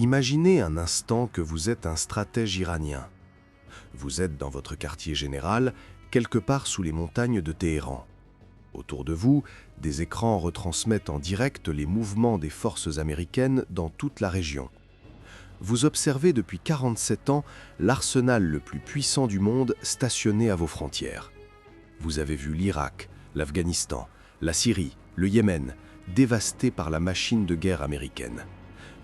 Imaginez un instant que vous êtes un stratège iranien. Vous êtes dans votre quartier général, quelque part sous les montagnes de Téhéran. Autour de vous, des écrans retransmettent en direct les mouvements des forces américaines dans toute la région. Vous observez depuis 47 ans l'arsenal le plus puissant du monde stationné à vos frontières. Vous avez vu l'Irak, l'Afghanistan, la Syrie, le Yémen, dévastés par la machine de guerre américaine.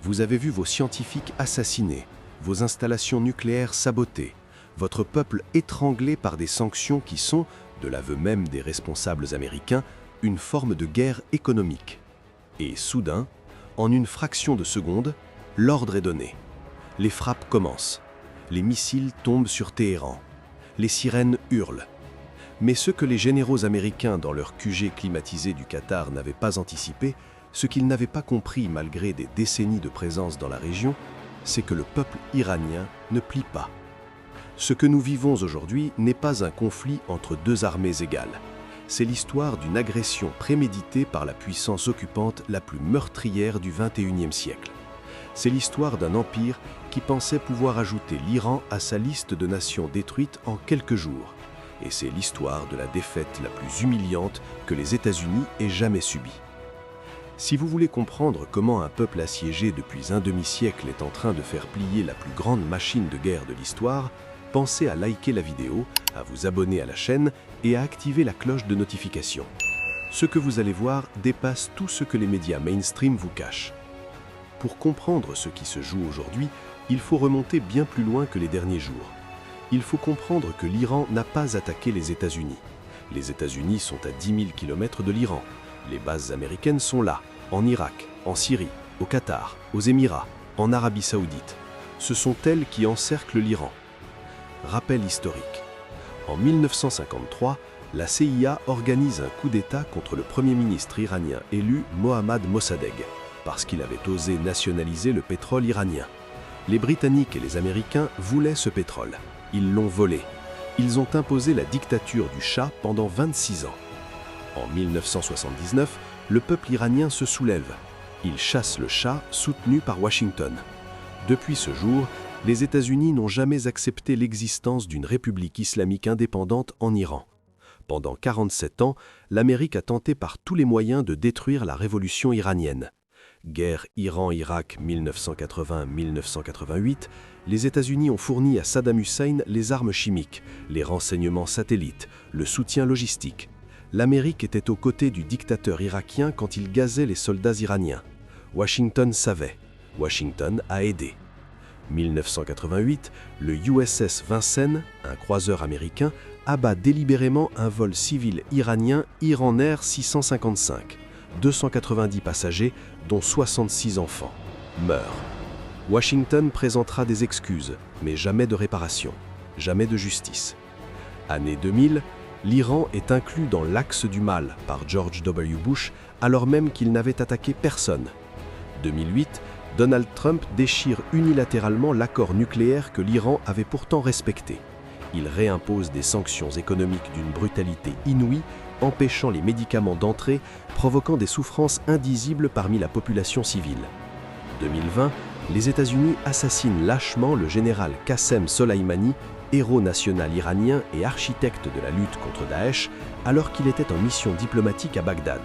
Vous avez vu vos scientifiques assassinés, vos installations nucléaires sabotées, votre peuple étranglé par des sanctions qui sont, de l'aveu même des responsables américains, une forme de guerre économique. Et soudain, en une fraction de seconde, l'ordre est donné. Les frappes commencent. Les missiles tombent sur Téhéran. Les sirènes hurlent. Mais ce que les généraux américains dans leur QG climatisé du Qatar n'avaient pas anticipé, ce qu'ils n'avaient pas compris malgré des décennies de présence dans la région, c'est que le peuple iranien ne plie pas. Ce que nous vivons aujourd'hui n'est pas un conflit entre deux armées égales. C'est l'histoire d'une agression préméditée par la puissance occupante la plus meurtrière du XXIe siècle. C'est l'histoire d'un empire qui pensait pouvoir ajouter l'Iran à sa liste de nations détruites en quelques jours. Et c'est l'histoire de la défaite la plus humiliante que les États-Unis aient jamais subie. Si vous voulez comprendre comment un peuple assiégé depuis un demi-siècle est en train de faire plier la plus grande machine de guerre de l'histoire, pensez à liker la vidéo, à vous abonner à la chaîne et à activer la cloche de notification. Ce que vous allez voir dépasse tout ce que les médias mainstream vous cachent. Pour comprendre ce qui se joue aujourd'hui, il faut remonter bien plus loin que les derniers jours. Il faut comprendre que l'Iran n'a pas attaqué les États-Unis. Les États-Unis sont à 10 000 km de l'Iran. Les bases américaines sont là, en Irak, en Syrie, au Qatar, aux Émirats, en Arabie Saoudite. Ce sont elles qui encerclent l'Iran. Rappel historique. En 1953, la CIA organise un coup d'État contre le Premier ministre iranien élu Mohammad Mossadegh, parce qu'il avait osé nationaliser le pétrole iranien. Les Britanniques et les Américains voulaient ce pétrole. Ils l'ont volé. Ils ont imposé la dictature du Shah pendant 26 ans. En 1979, le peuple iranien se soulève. Il chasse le Shah, soutenu par Washington. Depuis ce jour, les États-Unis n'ont jamais accepté l'existence d'une république islamique indépendante en Iran. Pendant 47 ans, l'Amérique a tenté par tous les moyens de détruire la révolution iranienne. Guerre Iran-Irak 1980-1988, les États-Unis ont fourni à Saddam Hussein les armes chimiques, les renseignements satellites, le soutien logistique. L'Amérique était aux côtés du dictateur irakien quand il gazait les soldats iraniens. Washington savait. Washington a aidé. 1988, le USS Vincennes, un croiseur américain, abat délibérément un vol civil iranien Iran Air 655. 290 passagers, dont 66 enfants, meurent. Washington présentera des excuses, mais jamais de réparation, jamais de justice. Année 2000, l'Iran est inclus dans l'axe du mal par George W. Bush, alors même qu'il n'avait attaqué personne. 2008, Donald Trump déchire unilatéralement l'accord nucléaire que l'Iran avait pourtant respecté. Il réimpose des sanctions économiques d'une brutalité inouïe, empêchant les médicaments d'entrer, provoquant des souffrances indisibles parmi la population civile. 2020, les États-Unis assassinent lâchement le général Qassem Soleimani, héros national iranien et architecte de la lutte contre Daesh, alors qu'il était en mission diplomatique à Bagdad.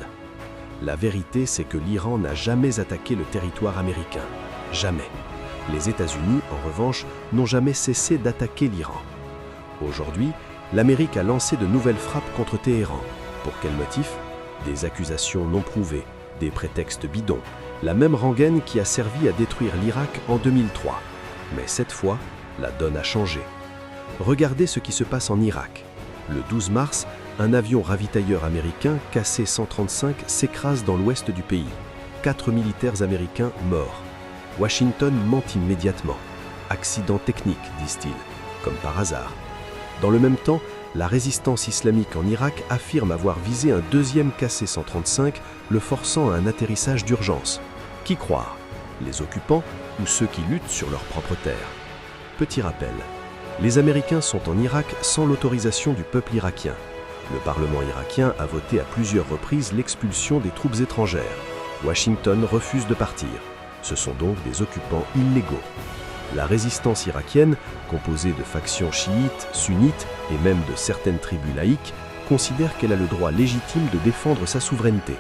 La vérité, c'est que l'Iran n'a jamais attaqué le territoire américain. Jamais. Les États-Unis, en revanche, n'ont jamais cessé d'attaquer l'Iran. Aujourd'hui, l'Amérique a lancé de nouvelles frappes contre Téhéran. Pour quel motif? Des accusations non prouvées, des prétextes bidons, la même rengaine qui a servi à détruire l'Irak en 2003. Mais cette fois, la donne a changé. Regardez ce qui se passe en Irak. Le 12 mars, un avion ravitailleur américain KC-135 s'écrase dans l'ouest du pays. 4 militaires américains morts. Washington ment immédiatement. Accident technique, disent-ils, comme par hasard. Dans le même temps, la résistance islamique en Irak affirme avoir visé un deuxième KC-135, le forçant à un atterrissage d'urgence. Qui croire? Les occupants ou ceux qui luttent sur leur propre terre? Petit rappel, les Américains sont en Irak sans l'autorisation du peuple irakien. Le Parlement irakien a voté à plusieurs reprises l'expulsion des troupes étrangères. Washington refuse de partir. Ce sont donc des occupants illégaux. La résistance irakienne, composée de factions chiites, sunnites et même de certaines tribus laïques, considère qu'elle a le droit légitime de défendre sa souveraineté.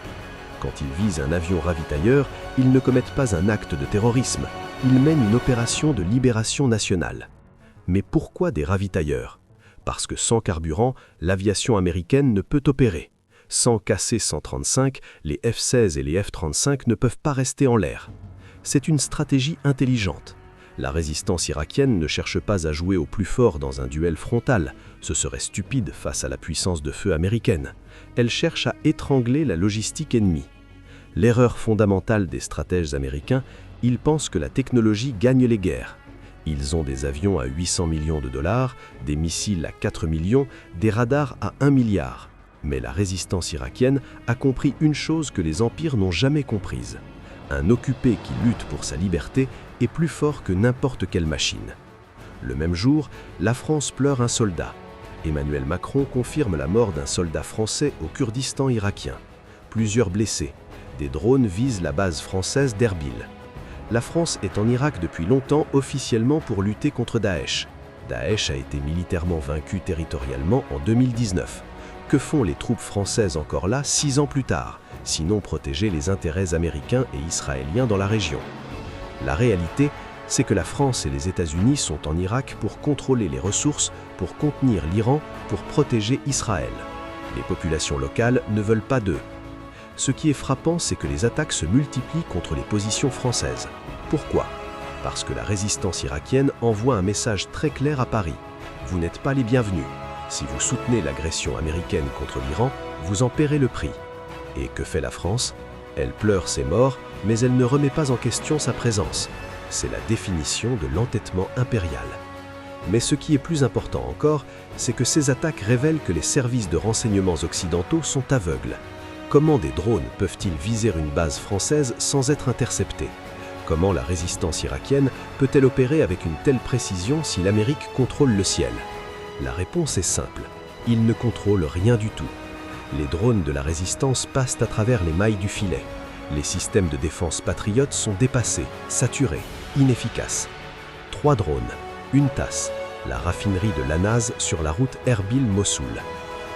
Quand ils visent un avion ravitailleur, ils ne commettent pas un acte de terrorisme, ils mènent une opération de libération nationale. Mais pourquoi des ravitailleurs? Parce que sans carburant, l'aviation américaine ne peut opérer. Sans KC-135, les F-16 et les F-35 ne peuvent pas rester en l'air. C'est une stratégie intelligente. La résistance irakienne ne cherche pas à jouer au plus fort dans un duel frontal, ce serait stupide face à la puissance de feu américaine. Elle cherche à étrangler la logistique ennemie. L'erreur fondamentale des stratèges américains, ils pensent que la technologie gagne les guerres. Ils ont des avions à 800 millions de dollars, des missiles à 4 millions, des radars à 1 milliard. Mais la résistance irakienne a compris une chose que les empires n'ont jamais comprise. Un occupé qui lutte pour sa liberté est plus fort que n'importe quelle machine. Le même jour, la France pleure un soldat. Emmanuel Macron confirme la mort d'un soldat français au Kurdistan irakien. Plusieurs blessés. Des drones visent la base française d'Erbil. La France est en Irak depuis longtemps officiellement pour lutter contre Daesh. Daesh a été militairement vaincu territorialement en 2019. Que font les troupes françaises encore là 6 ans plus tard, sinon protéger les intérêts américains et israéliens dans la région? La réalité, c'est que la France et les États-Unis sont en Irak pour contrôler les ressources, pour contenir l'Iran, pour protéger Israël. Les populations locales ne veulent pas d'eux. Ce qui est frappant, c'est que les attaques se multiplient contre les positions françaises. Pourquoi? Parce que la résistance irakienne envoie un message très clair à Paris. Vous n'êtes pas les bienvenus. Si vous soutenez l'agression américaine contre l'Iran, vous en paierez le prix. Et que fait la France? Elle pleure ses morts, mais elle ne remet pas en question sa présence. C'est la définition de l'entêtement impérial. Mais ce qui est plus important encore, c'est que ces attaques révèlent que les services de renseignements occidentaux sont aveugles. Comment des drones peuvent-ils viser une base française sans être interceptés? Comment la résistance irakienne peut-elle opérer avec une telle précision si l'Amérique contrôle le ciel? La réponse est simple, ils ne contrôlent rien du tout. Les drones de la résistance passent à travers les mailles du filet. Les systèmes de défense patriotes sont dépassés, saturés, inefficaces. 3 drones, une tasse, la raffinerie de Lanaz sur la route Erbil-Mossoul.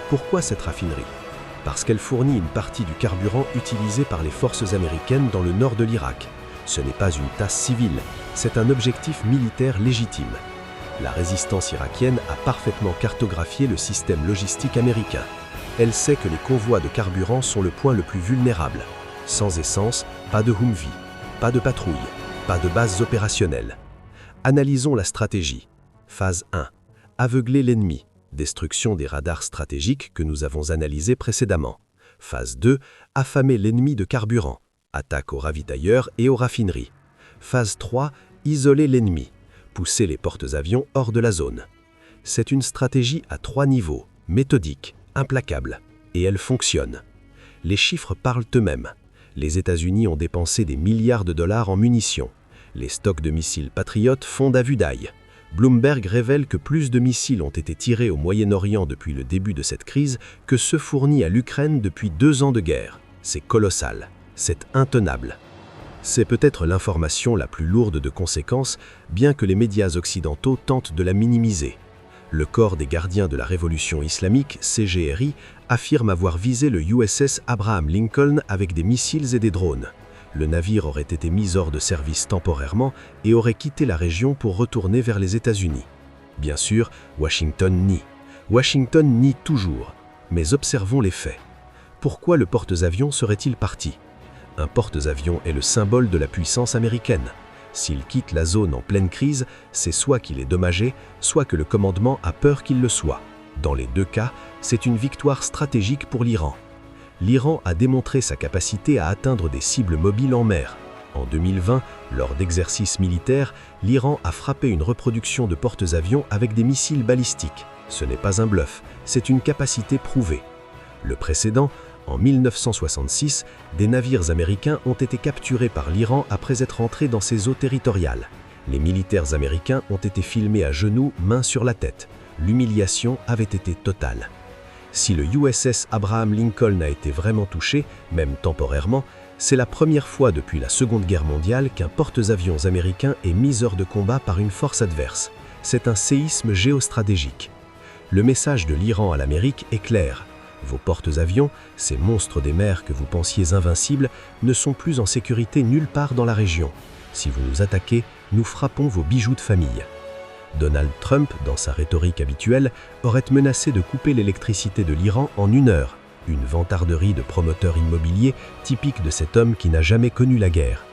Pourquoi cette raffinerie? Parce qu'elle fournit une partie du carburant utilisé par les forces américaines dans le nord de l'Irak. Ce n'est pas une tasse civile, c'est un objectif militaire légitime. La résistance irakienne a parfaitement cartographié le système logistique américain. Elle sait que les convois de carburant sont le point le plus vulnérable. Sans essence, pas de Humvee, pas de patrouille, pas de bases opérationnelles. Analysons la stratégie. Phase 1. Aveugler l'ennemi. Destruction des radars stratégiques que nous avons analysés précédemment. Phase 2. Affamer l'ennemi de carburant. Attaque aux ravitailleurs et aux raffineries. Phase 3. Isoler l'ennemi. Pousser les porte-avions hors de la zone. C'est une stratégie à 3 niveaux, méthodique, implacable, et elle fonctionne. Les chiffres parlent eux-mêmes. Les États-Unis ont dépensé des milliards de dollars en munitions. Les stocks de missiles patriotes fondent à vue d'œil. Bloomberg révèle que plus de missiles ont été tirés au Moyen-Orient depuis le début de cette crise que ceux fournis à l'Ukraine depuis 2 ans de guerre. C'est colossal, c'est intenable. C'est peut-être l'information la plus lourde de conséquences, bien que les médias occidentaux tentent de la minimiser. Le corps des gardiens de la révolution islamique, CGRI, affirme avoir visé le USS Abraham Lincoln avec des missiles et des drones. Le navire aurait été mis hors de service temporairement et aurait quitté la région pour retourner vers les États-Unis. Bien sûr, Washington nie. Washington nie toujours. Mais observons les faits. Pourquoi le porte-avions serait-il parti? Un porte-avions est le symbole de la puissance américaine. S'il quitte la zone en pleine crise, c'est soit qu'il est dommagé, soit que le commandement a peur qu'il le soit. Dans les 2 cas, c'est une victoire stratégique pour l'Iran. L'Iran a démontré sa capacité à atteindre des cibles mobiles en mer. En 2020, lors d'exercices militaires, l'Iran a frappé une reproduction de porte-avions avec des missiles balistiques. Ce n'est pas un bluff, c'est une capacité prouvée. Le précédent, en 1966, des navires américains ont été capturés par l'Iran après être entrés dans ses eaux territoriales. Les militaires américains ont été filmés à genoux, mains sur la tête. L'humiliation avait été totale. Si le USS Abraham Lincoln a été vraiment touché, même temporairement, C'est la première fois depuis la Seconde Guerre mondiale qu'un porte-avions américain est mis hors de combat par une force adverse. C'est un séisme géostratégique. Le message de l'Iran à l'Amérique est clair. Vos porte-avions, ces monstres des mers que vous pensiez invincibles, ne sont plus en sécurité nulle part dans la région. Si vous nous attaquez, nous frappons vos bijoux de famille. Donald Trump, dans sa rhétorique habituelle, aurait menacé de couper l'électricité de l'Iran en 1 heure. Une vantarderie de promoteur immobilier typique de cet homme qui n'a jamais connu la guerre.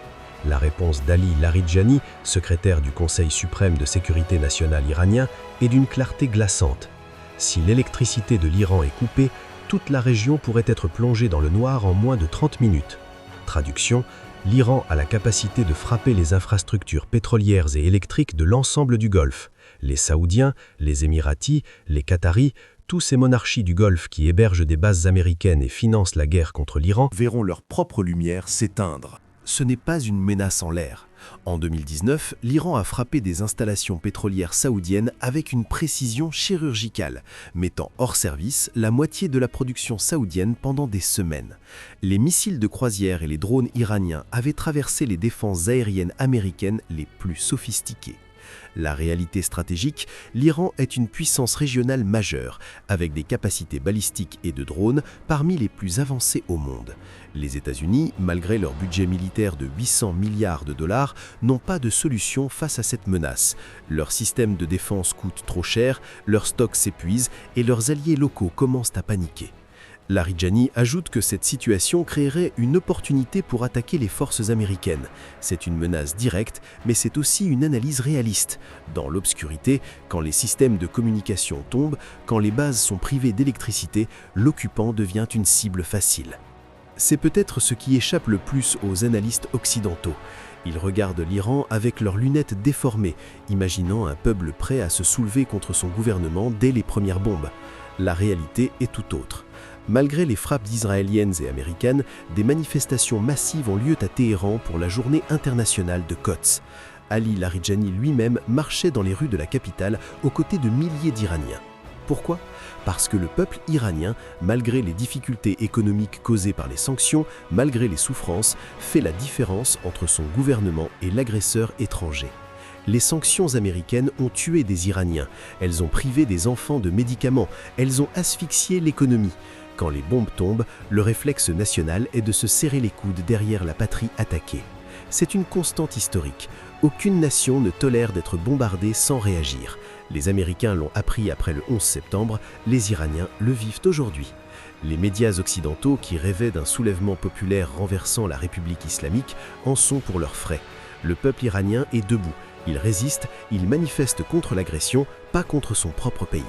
La réponse d'Ali Larijani, secrétaire du Conseil suprême de sécurité nationale iranien, est d'une clarté glaçante. Si l'électricité de l'Iran est coupée, toute la région pourrait être plongée dans le noir en moins de 30 minutes. Traduction, l'Iran a la capacité de frapper les infrastructures pétrolières et électriques de l'ensemble du Golfe. Les Saoudiens, les Émiratis, les Qataris, tous ces monarchies du Golfe qui hébergent des bases américaines et financent la guerre contre l'Iran verront leur propre lumière s'éteindre. Ce n'est pas une menace en l'air. En 2019, l'Iran a frappé des installations pétrolières saoudiennes avec une précision chirurgicale, mettant hors service la moitié de la production saoudienne pendant des semaines. Les missiles de croisière et les drones iraniens avaient traversé les défenses aériennes américaines les plus sophistiquées. La réalité stratégique, l'Iran est une puissance régionale majeure, avec des capacités balistiques et de drones parmi les plus avancées au monde. Les États-Unis, malgré leur budget militaire de 800 milliards de dollars, n'ont pas de solution face à cette menace. Leur système de défense coûte trop cher, leurs stocks s'épuisent et leurs alliés locaux commencent à paniquer. Larijani ajoute que cette situation créerait une opportunité pour attaquer les forces américaines. C'est une menace directe, mais c'est aussi une analyse réaliste. Dans l'obscurité, quand les systèmes de communication tombent, quand les bases sont privées d'électricité, l'occupant devient une cible facile. C'est peut-être ce qui échappe le plus aux analystes occidentaux. Ils regardent l'Iran avec leurs lunettes déformées, imaginant un peuple prêt à se soulever contre son gouvernement dès les premières bombes. La réalité est tout autre. Malgré les frappes israéliennes et américaines, des manifestations massives ont lieu à Téhéran pour la journée internationale de Quds. Ali Larijani lui-même marchait dans les rues de la capitale aux côtés de milliers d'Iraniens. Pourquoi ? Parce que le peuple iranien, malgré les difficultés économiques causées par les sanctions, malgré les souffrances, fait la différence entre son gouvernement et l'agresseur étranger. Les sanctions américaines ont tué des Iraniens, elles ont privé des enfants de médicaments, elles ont asphyxié l'économie. Quand les bombes tombent, le réflexe national est de se serrer les coudes derrière la patrie attaquée. C'est une constante historique. Aucune nation ne tolère d'être bombardée sans réagir. Les Américains l'ont appris après le 11 septembre, les Iraniens le vivent aujourd'hui. Les médias occidentaux qui rêvaient d'un soulèvement populaire renversant la République islamique en sont pour leurs frais. Le peuple iranien est debout. Il résiste, il manifeste contre l'agression, pas contre son propre pays.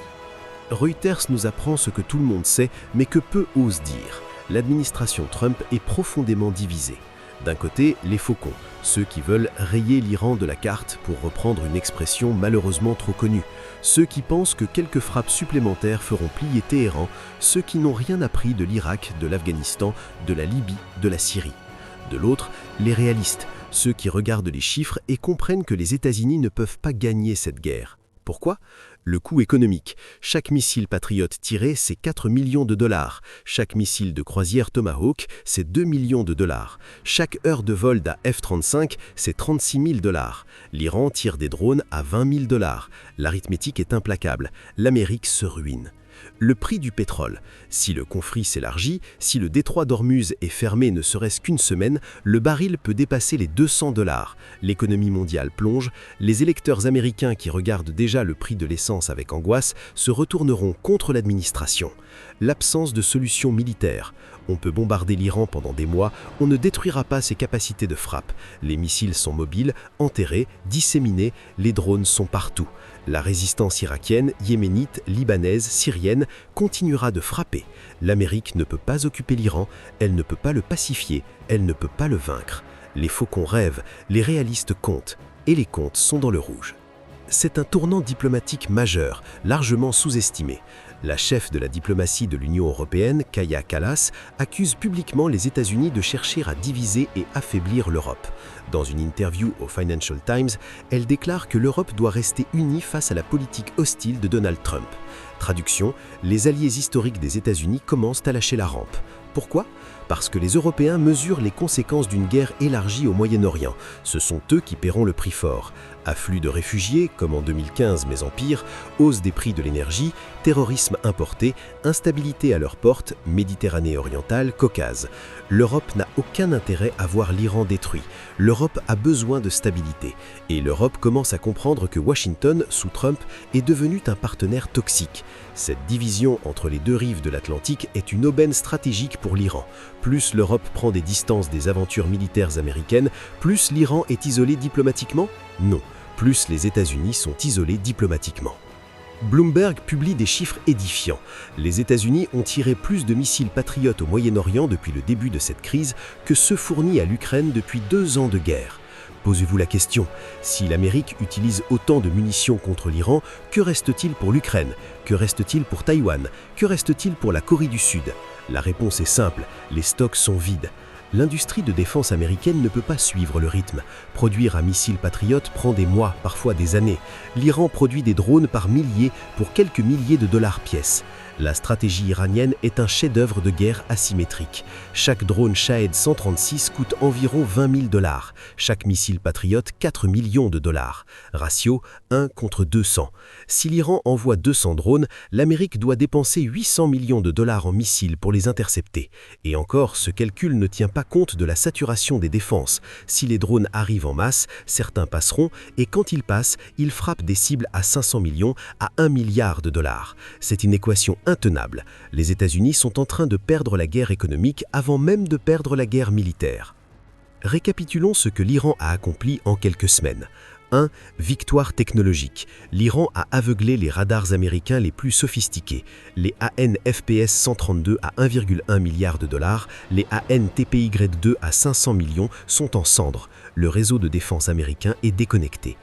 Reuters nous apprend ce que tout le monde sait, mais que peu osent dire. L'administration Trump est profondément divisée. D'un côté, les faucons, ceux qui veulent rayer l'Iran de la carte pour reprendre une expression malheureusement trop connue. Ceux qui pensent que quelques frappes supplémentaires feront plier Téhéran, ceux qui n'ont rien appris de l'Irak, de l'Afghanistan, de la Libye, de la Syrie. De l'autre, les réalistes, ceux qui regardent les chiffres et comprennent que les États-Unis ne peuvent pas gagner cette guerre. Pourquoi ? Le coût économique. Chaque missile Patriot tiré, c'est 4 millions de dollars. Chaque missile de croisière Tomahawk, c'est 2 millions de dollars. Chaque heure de vol d'un F-35, c'est 36 000 dollars. L'Iran tire des drones à 20 000 dollars. L'arithmétique est implacable. L'Amérique se ruine. Le prix du pétrole. Si le conflit s'élargit, si le détroit d'Ormuz est fermé ne serait-ce qu'une semaine, le baril peut dépasser les 200 dollars. L'économie mondiale plonge. Les électeurs américains qui regardent déjà le prix de l'essence avec angoisse se retourneront contre l'administration. L'absence de solution militaire. On peut bombarder l'Iran pendant des mois, on ne détruira pas ses capacités de frappe. Les missiles sont mobiles, enterrés, disséminés, les drones sont partout. La résistance irakienne, yéménite, libanaise, syrienne continuera de frapper. L'Amérique ne peut pas occuper l'Iran, elle ne peut pas le pacifier, elle ne peut pas le vaincre. Les faucons rêvent, les réalistes comptent, et les comptes sont dans le rouge. C'est un tournant diplomatique majeur, largement sous-estimé. La chef de la diplomatie de l'Union européenne, Kaja Kallas, accuse publiquement les États-Unis de chercher à diviser et affaiblir l'Europe. Dans une interview au Financial Times, elle déclare que l'Europe doit rester unie face à la politique hostile de Donald Trump. Traduction, les alliés historiques des États-Unis commencent à lâcher la rampe. Pourquoi ? parce que les Européens mesurent les conséquences d'une guerre élargie au Moyen-Orient. Ce sont eux qui paieront le prix fort. Afflux de réfugiés, comme en 2015 mais en pire, hausse des prix de l'énergie, terrorisme importé, instabilité à leurs portes, Méditerranée orientale, Caucase. L'Europe n'a aucun intérêt à voir l'Iran détruit. L'Europe a besoin de stabilité. Et l'Europe commence à comprendre que Washington, sous Trump, est devenu un partenaire toxique. Cette division entre les deux rives de l'Atlantique est une aubaine stratégique pour l'Iran. Plus l'Europe prend des distances des aventures militaires américaines, plus l'Iran est isolé diplomatiquement? Non. Plus les États-Unis sont isolés diplomatiquement. Bloomberg publie des chiffres édifiants. Les États-Unis ont tiré plus de missiles patriotes au Moyen-Orient depuis le début de cette crise que ceux fournis à l'Ukraine depuis 2 ans de guerre. Posez-vous la question, si l'Amérique utilise autant de munitions contre l'Iran, que reste-t-il pour l'Ukraine? Que reste-t-il pour Taïwan? Que reste-t-il pour la Corée du Sud? La réponse est simple, les stocks sont vides. L'industrie de défense américaine ne peut pas suivre le rythme. Produire un missile patriote prend des mois, parfois des années. L'Iran produit des drones par milliers pour quelques milliers de dollars pièce. La stratégie iranienne est un chef-d'œuvre de guerre asymétrique. Chaque drone Shahed 136 coûte environ 20 000 $. Chaque missile patriote 4 millions de dollars. Ratio 1 contre 200. Si l'Iran envoie 200 drones, l'Amérique doit dépenser 800 millions de dollars en missiles pour les intercepter. Et encore, ce calcul ne tient pas compte de la saturation des défenses. Si les drones arrivent en masse, certains passeront, et quand ils passent, ils frappent des cibles à 500 millions à 1 milliard de dollars. C'est une équation intenable. Les États-Unis sont en train de perdre la guerre économique avant même de perdre la guerre militaire. Récapitulons ce que l'Iran a accompli en quelques semaines. 1. Victoire technologique. L'Iran a aveuglé les radars américains les plus sophistiqués. Les AN/FPS 132 à 1,1 milliard de dollars, les AN/TPY2 à 500 millions sont en cendres. Le réseau de défense américain est déconnecté.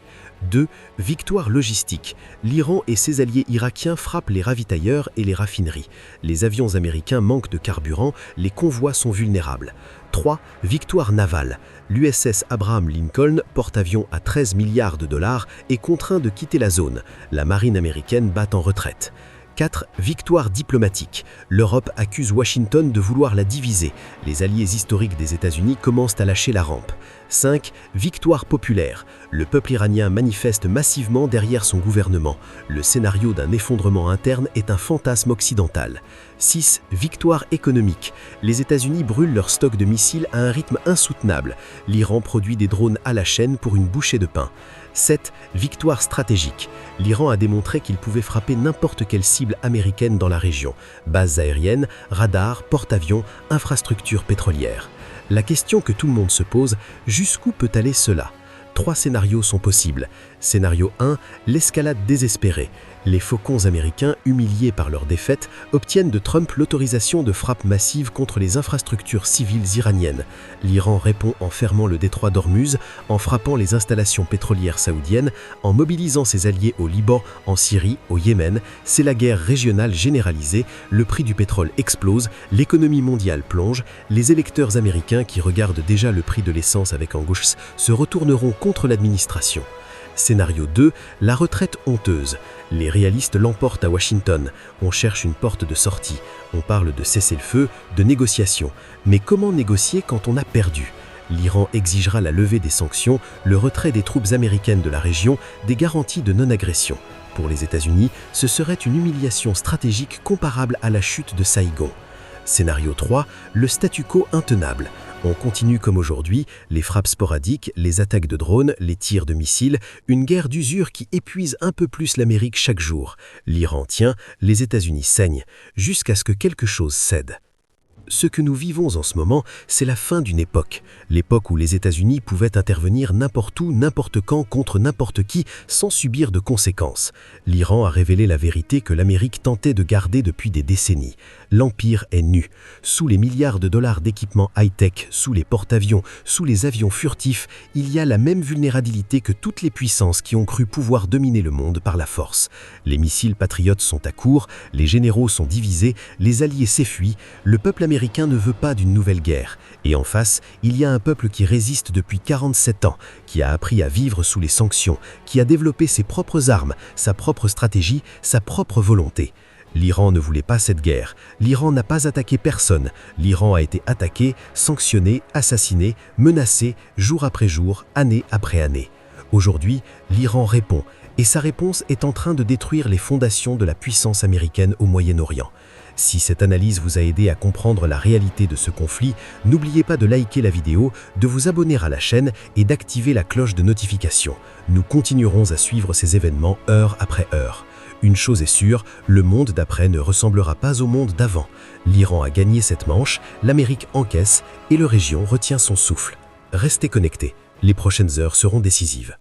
2. Victoire logistique. L'Iran et ses alliés irakiens frappent les ravitailleurs et les raffineries. Les avions américains manquent de carburant, les convois sont vulnérables. 3. Victoire navale. L'USS Abraham Lincoln, porte-avions à 13 milliards de dollars, est contraint de quitter la zone. La marine américaine bat en retraite. 4. Victoire diplomatique. L'Europe accuse Washington de vouloir la diviser. Les alliés historiques des États-Unis commencent à lâcher la rampe. 5. Victoire populaire. Le peuple iranien manifeste massivement derrière son gouvernement. Le scénario d'un effondrement interne est un fantasme occidental. 6. Victoire économique. Les États-Unis brûlent leur stock de missiles à un rythme insoutenable. L'Iran produit des drones à la chaîne pour une bouchée de pain. 7. Victoire stratégique. L'Iran a démontré qu'il pouvait frapper n'importe quelle cible américaine dans la région. Bases aériennes, radars, porte-avions, infrastructures pétrolières. La question que tout le monde se pose, jusqu'où peut aller cela? 3 scénarios sont possibles. Scénario 1, l'escalade désespérée. Les faucons américains, humiliés par leur défaite, obtiennent de Trump l'autorisation de frappe massive contre les infrastructures civiles iraniennes. L'Iran répond en fermant le détroit d'Ormuz, en frappant les installations pétrolières saoudiennes, en mobilisant ses alliés au Liban, en Syrie, au Yémen. C'est la guerre régionale généralisée, le prix du pétrole explose, l'économie mondiale plonge, les électeurs américains qui regardent déjà le prix de l'essence avec angoisse se retourneront contre l'administration. Scénario 2, la retraite honteuse. Les réalistes l'emportent à Washington. On cherche une porte de sortie. On parle de cessez-le-feu, de négociation. Mais comment négocier quand on a perdu? L'Iran exigera la levée des sanctions, le retrait des troupes américaines de la région, des garanties de non-agression. Pour les États-Unis, ce serait une humiliation stratégique comparable à la chute de Saïgon. Scénario 3, le statu quo intenable. On continue comme aujourd'hui, les frappes sporadiques, les attaques de drones, les tirs de missiles, une guerre d'usure qui épuise un peu plus l'Amérique chaque jour. L'Iran tient, les États-Unis saignent, jusqu'à ce que quelque chose cède. Ce que nous vivons en ce moment, c'est la fin d'une époque. L'époque où les États-Unis pouvaient intervenir n'importe où, n'importe quand, contre n'importe qui, sans subir de conséquences. L'Iran a révélé la vérité que l'Amérique tentait de garder depuis des décennies. L'Empire est nu. Sous les milliards de dollars d'équipements high-tech, sous les porte-avions, sous les avions furtifs, il y a la même vulnérabilité que toutes les puissances qui ont cru pouvoir dominer le monde par la force. Les missiles patriotes sont à court, les généraux sont divisés, les alliés s'enfuient, le peuple américain ne veut pas d'une nouvelle guerre. Et en face, il y a un peuple qui résiste depuis 47 ans, qui a appris à vivre sous les sanctions, qui a développé ses propres armes, sa propre stratégie, sa propre volonté. L'Iran ne voulait pas cette guerre. L'Iran n'a pas attaqué personne. L'Iran a été attaqué, sanctionné, assassiné, menacé, jour après jour, année après année. Aujourd'hui, l'Iran répond, et sa réponse est en train de détruire les fondations de la puissance américaine au Moyen-Orient. Si cette analyse vous a aidé à comprendre la réalité de ce conflit, n'oubliez pas de liker la vidéo, de vous abonner à la chaîne et d'activer la cloche de notification. Nous continuerons à suivre ces événements heure après heure. Une chose est sûre, le monde d'après ne ressemblera pas au monde d'avant. L'Iran a gagné cette manche, l'Amérique encaisse et la région retient son souffle. Restez connectés, les prochaines heures seront décisives.